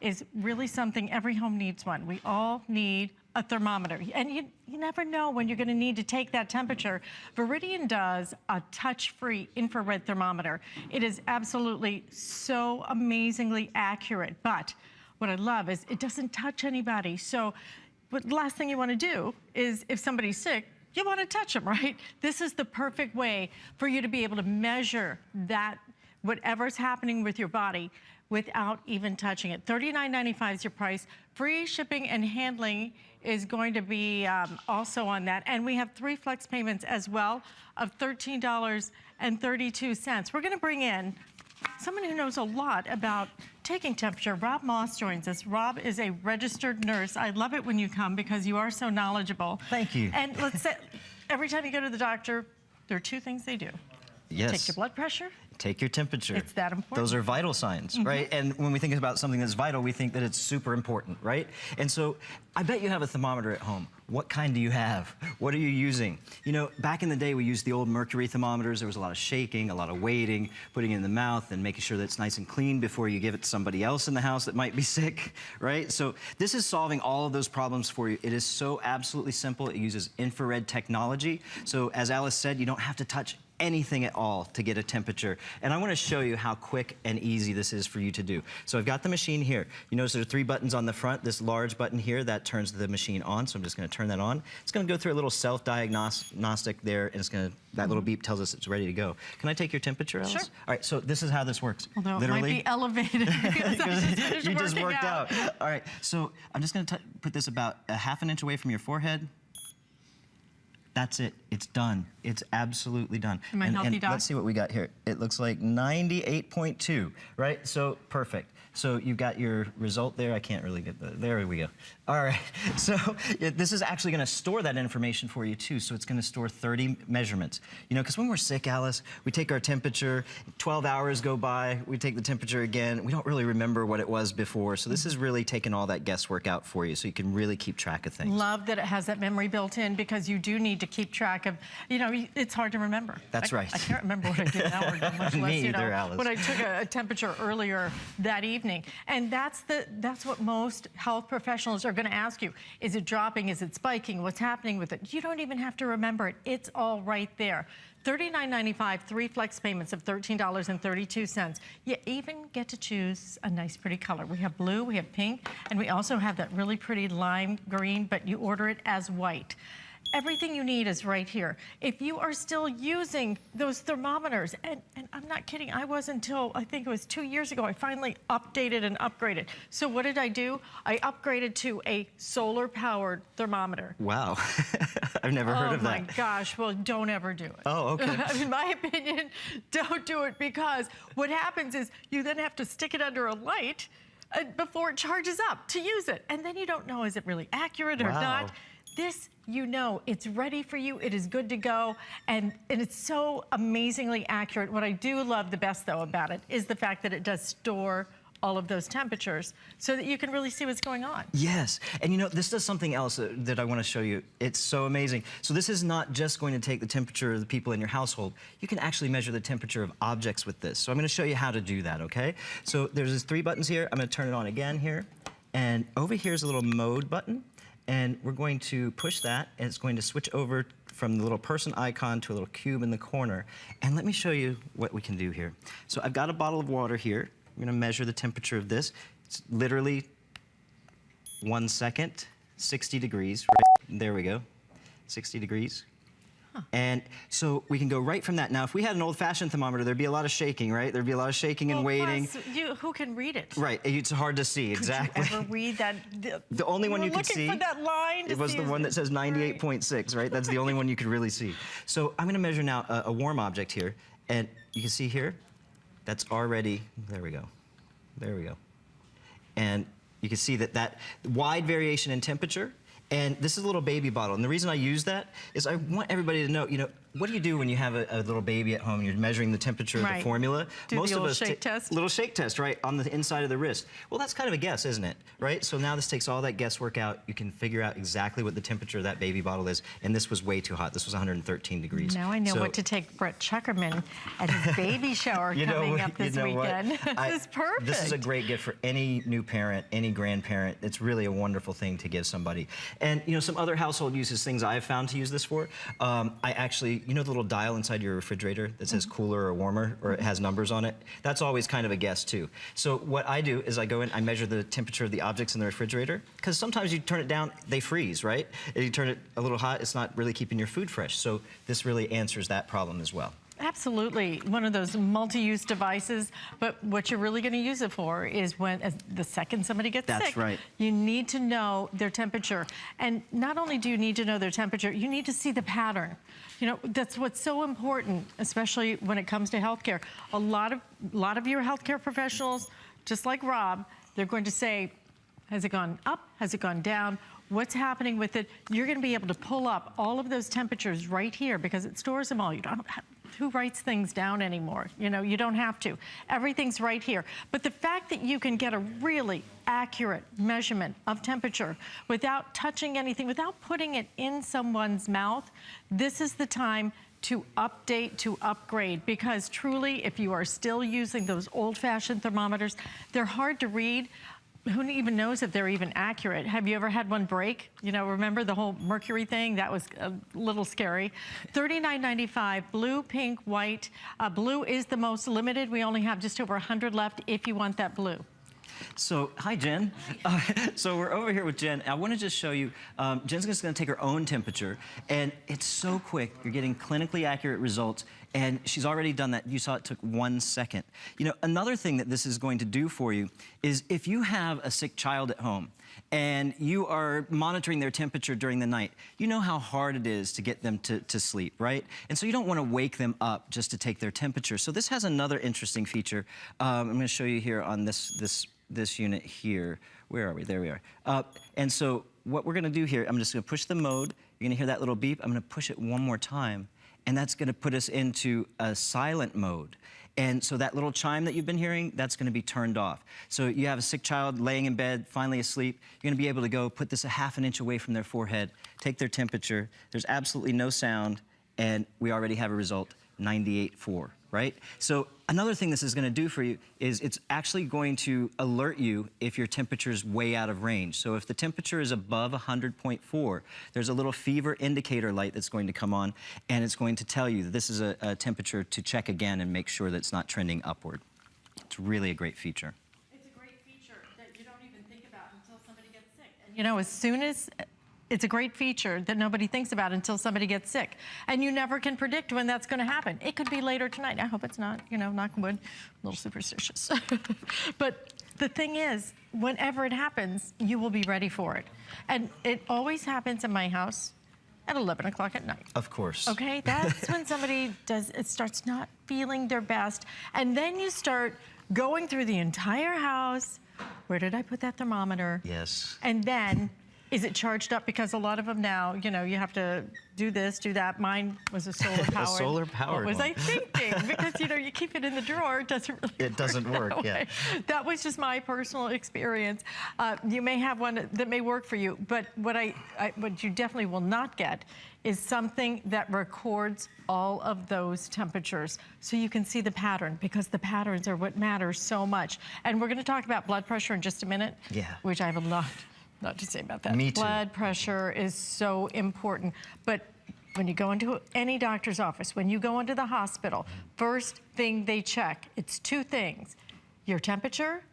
is really something, every home needs one. We all need a thermometer. And you never know when you're gonna need to take that temperature. Veridian does a touch-free infrared thermometer. It is absolutely so amazingly accurate, but what I love is it doesn't touch anybody. So the last thing you wanna do is, if somebody's sick, you wanna touch them, right? This is the perfect way for you to be able to measure that, whatever's happening with your body, without even touching it. $39.95 is your price. Free shipping and handling is going to be also on that. And we have 3 flex payments as well of $13.32. We're gonna bring in someone who knows a lot about taking temperature. Rob Moss joins us. Rob is a registered nurse. I love it when you come because you are so knowledgeable. Thank you. And let's say, every time you go to the doctor, there are 2 things they do. Yes. Take your blood pressure. Take your temperature. It's that important. Those are vital signs, right? And when we think about something that's vital, we think that it's super important, right? And so I bet you have a thermometer at home. What kind do you have? What are you using? You know, back in the day, we used the old mercury thermometers. There was a lot of shaking, a lot of waiting, putting it in the mouth and making sure that it's nice and clean before you give it to somebody else in the house that might be sick, right? So this is solving all of those problems for you. It is so absolutely simple. It uses infrared technology. So as Alice said, you don't have to touch anything at all to get a temperature. And I want to show you how quick and easy this is for you to do. So I've got the machine here. You notice there are 3 buttons on the front. This large button here, that turns the machine on. So I'm just going to turn that on. It's going to go through a little self-diagnostic there, and it's going to, that little beep tells us it's ready to go. Can I take your temperature, Alice? Sure. All right, so this is how this works. Although it might be elevated because you just worked out. All right, so I'm just going to put this about a ½ an inch away from your forehead. That's it. It's done. It's absolutely done. Am I healthy, Doc? Let's see what we got here. It looks like 98.2, right? So perfect. So you've got your result there. I can't really get the, there we go. All right, so this is actually gonna store that information for you too. So it's gonna store 30 measurements. You know, because when we're sick, Alice, we take our temperature, 12 hours go by, we take the temperature again, we don't really remember what it was before. So this is really taking all that guesswork out for you so you can really keep track of things. Love that it has that memory built in because you do need to keep track of, you know, it's hard to remember. That's right. I can't remember what I did now, much less, Me you know, either, Alice. when I took a temperature earlier that evening. And that's what most health professionals are gonna ask you. Is it dropping? Is it spiking? What's happening with it? You don't even have to remember it. It's all right there. $39.95, 3 flex payments of $13.32. You even get to choose a nice pretty color. We have blue, we have pink, and we also have that really pretty lime green, but you order it as white. Everything you need is right here. If you are still using those thermometers, and I'm not kidding, I was until, I think it was 2 years ago, I finally updated and upgraded. So what did I do? I upgraded to a solar-powered thermometer. Wow, I've never heard of that. Oh my gosh, well, don't ever do it. Oh, okay. In my opinion, don't do it because what happens is you then have to stick it under a light before it charges up to use it. And then you don't know, is it really accurate or not? This, you know, it's ready for you, it is good to go, and it's so amazingly accurate. What I do love the best, though, about it is the fact that it does store all of those temperatures so that you can really see what's going on. Yes, and you know, this does something else that I want to show you. It's so amazing. So this is not just going to take the temperature of the people in your household. You can actually measure the temperature of objects with this. So I'm going to show you how to do that, okay? So there's 3 buttons here. I'm going to turn it on again here, and over here is a little mode button. And we're going to push that, and it's going to switch over from the little person icon to a little cube in the corner. And let me show you what we can do here. So I've got a bottle of water here. I'm gonna measure the temperature of this. It's literally 1 second, 60 degrees, right? There we go, 60 degrees. And so we can go right from that. Now, if we had an old-fashioned thermometer, there'd be a lot of shaking, right? There'd be a lot of shaking and waiting. Plus, who can read it? Right, it's hard to see, exactly. Could you ever read that? The only one you could see, looking for that line it was the one that says 98.6, right? That's the only one you could really see. So I'm gonna measure now a warm object here, and you can see here, that's already, there we go, there we go. And you can see that wide variation in temperature. And this is a little baby bottle. And the reason I use that is I want everybody to know, you know, what do you do when you have a little baby at home and you're measuring the temperature of the formula? Do Most the of little us shake test. Little shake test, right, on the inside of the wrist. Well, that's kind of a guess, isn't it? Right? So now this takes all that guesswork out. You can figure out exactly what the temperature of that baby bottle is. And this was way too hot. This was 113 degrees. Now I know what to take Brett Chuckerman at his baby shower coming up this weekend. This is perfect. This is a great gift for any new parent, any grandparent. It's really a wonderful thing to give somebody. And, you know, some other household uses, things I've found to use this for. I actually, you know the little dial inside your refrigerator that says cooler or warmer, or it has numbers on it? That's always kind of a guess, too. So what I do is I go in, I measure the temperature of the objects in the refrigerator, because sometimes you turn it down, they freeze, right? If you turn it a little hot, it's not really keeping your food fresh. So this really answers that problem as well. Absolutely, one of those multi-use devices, but what you're really going to use it for is when, the second somebody gets sick, right. You need to know their temperature. And not only do you need to know their temperature, you need to see the pattern. You know, that's what's so important, especially when it comes to healthcare. A lot of your healthcare professionals, just like Rob, they're going to say, has it gone up? Has it gone down? What's happening with it? You're going to be able to pull up all of those temperatures right here because it stores them all. You don't have, who writes things down anymore? You know, you don't have to. Everything's right here. But the fact that you can get a really accurate measurement of temperature without touching anything, without putting it in someone's mouth, this is the time to update, to upgrade, because truly, if you are still using those old-fashioned thermometers, they're hard to read. Who even knows if they're even accurate? Have you ever had one break? You know, remember the whole mercury thing? That was a little scary. $39.95, blue, pink, white. Blue is the most limited. We only have just over 100 left if you want that blue. So, hi, Jen. So we're over here with Jen. I want to just show you, Jen's just going to take her own temperature, and it's so quick. You're getting clinically accurate results, and she's already done that. You saw it took 1 second. You know, another thing that this is going to do for you is if you have a sick child at home, and you are monitoring their temperature during the night, you know how hard it is to get them to sleep, right? And so you don't want to wake them up just to take their temperature. So this has another interesting feature. I'm going to show you here on this unit here. Where are we? There we are. And so what we're going to do here, I'm just going to push the mode. You're going to hear that little beep. I'm going to push it one more time, and that's going to put us into a silent mode. And so that little chime that you've been hearing, that's going to be turned off. So you have a sick child laying in bed, finally asleep. You're going to be able to go put this a ½ inch away from their forehead, take their temperature. There's absolutely no sound, and we already have a result, 98.4, right? So another thing this is going to do for you is it's actually going to alert you if your temperature is way out of range. So if the temperature is above 100.4, there's a little fever indicator light that's going to come on, and it's going to tell you that this is a temperature to check again and make sure that it's not trending upward. It's really a great feature. It's a great feature that you don't even think about until somebody gets sick. And you know, as soon as it's a great feature that nobody thinks about until somebody gets sick. And you never can predict when that's going to happen. It could be later tonight. I hope it's not, you know, knock on wood, a little superstitious. But the thing is, whenever it happens, you will be ready for it. And it always happens in my house at 11 o'clock at night. Of course. Okay, that's when somebody starts not feeling their best. And then you start going through the entire house. Where did I put that thermometer? Yes. And then, is it charged up? Because a lot of them now, you know, you have to do this, do that. Mine was a solar powered. A solar powered. What was one. I thinking? Because, you know, you keep it in the drawer, it doesn't really It doesn't work, yeah. That was just my personal experience. You may have one that may work for you, but what you definitely will not get is something that records all of those temperatures so you can see the pattern, because the patterns are what matters so much. And we're going to talk about blood pressure in just a minute, which I have a lot to say about that. Me too. Blood pressure is so important. But when you go into any doctor's office, when you go into the hospital, first thing they check, it's two things: your temperature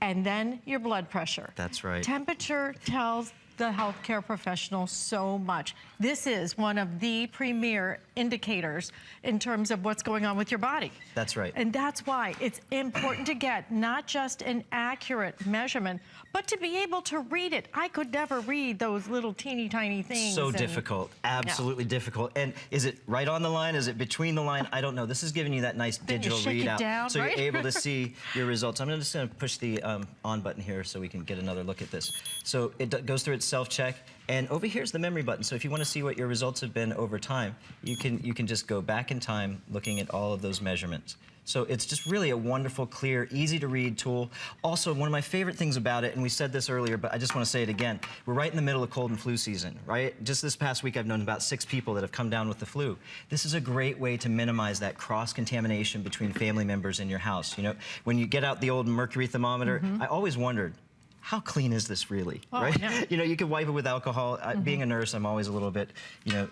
and then your blood pressure. That's right. Temperature tells the healthcare professional so much. This is one of the premier indicators in terms of what's going on with your body. That's right. And that's why it's important to get not just an accurate measurement, but to be able to read it. I could never read those little teeny tiny things. So difficult, absolutely difficult. And is it right on the line? Is it between the line? I don't know. This is giving you that nice digital readout. Down, so right? you're able to see your results. I'm just going to push the on button here so we can get another look at this. So it goes through its self-check. And over here's the memory button. So if you want to see what your results have been over time, you can just go back in time looking at all of those measurements. So it's just really a wonderful, clear, easy to read tool. Also, one of my favorite things about it, and we said this earlier, but I just want to say it again, we're right in the middle of cold and flu season, right? Just this past week, I've known about 6 people that have come down with the flu. This is a great way to minimize that cross-contamination between family members in your house. You know, when you get out the old mercury thermometer, I always wondered, how clean is this really, right? Yeah. You know, you can wipe it with alcohol. Being a nurse, I'm always a little bit, you know,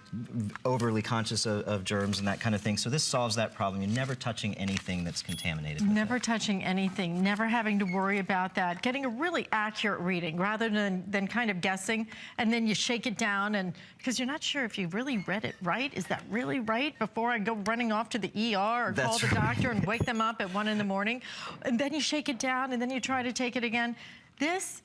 overly conscious of germs and that kind of thing. So this solves that problem. You're never touching anything that's contaminated. Never touching anything, never having to worry about that. Getting a really accurate reading rather than kind of guessing, and then you shake it down, and because you're not sure if you really read it right. Is that really right? Before I go running off to the ER or call the doctor and wake them up at 1 in the morning. And then you shake it down, and then you try to take it again. This,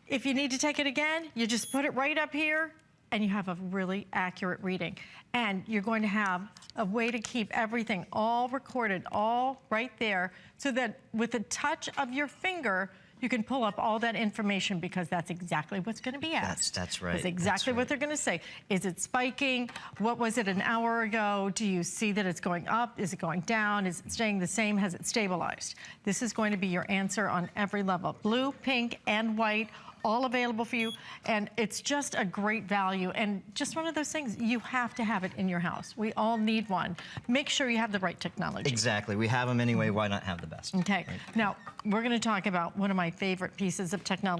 if you need to take it again, you just put it right up here and you have a really accurate reading. And you're going to have a way to keep everything all recorded, all right there, so that with a touch of your finger, you can pull up all that information, because that's exactly what's going to be asked. That's right. That's exactly what they're going to say. Is it spiking? What was it an hour ago? Do you see that it's going up? Is it going down? Is it staying the same? Has it stabilized? This is going to be your answer on every level. Blue, pink, and white, all available for you, and it's just a great value, and just one of those things, you have to have it in your house. We all need one. Make sure you have the right technology. Exactly. We have them anyway. Why not have the best? Okay. Right. Now, we're going to talk about one of my favorite pieces of technology.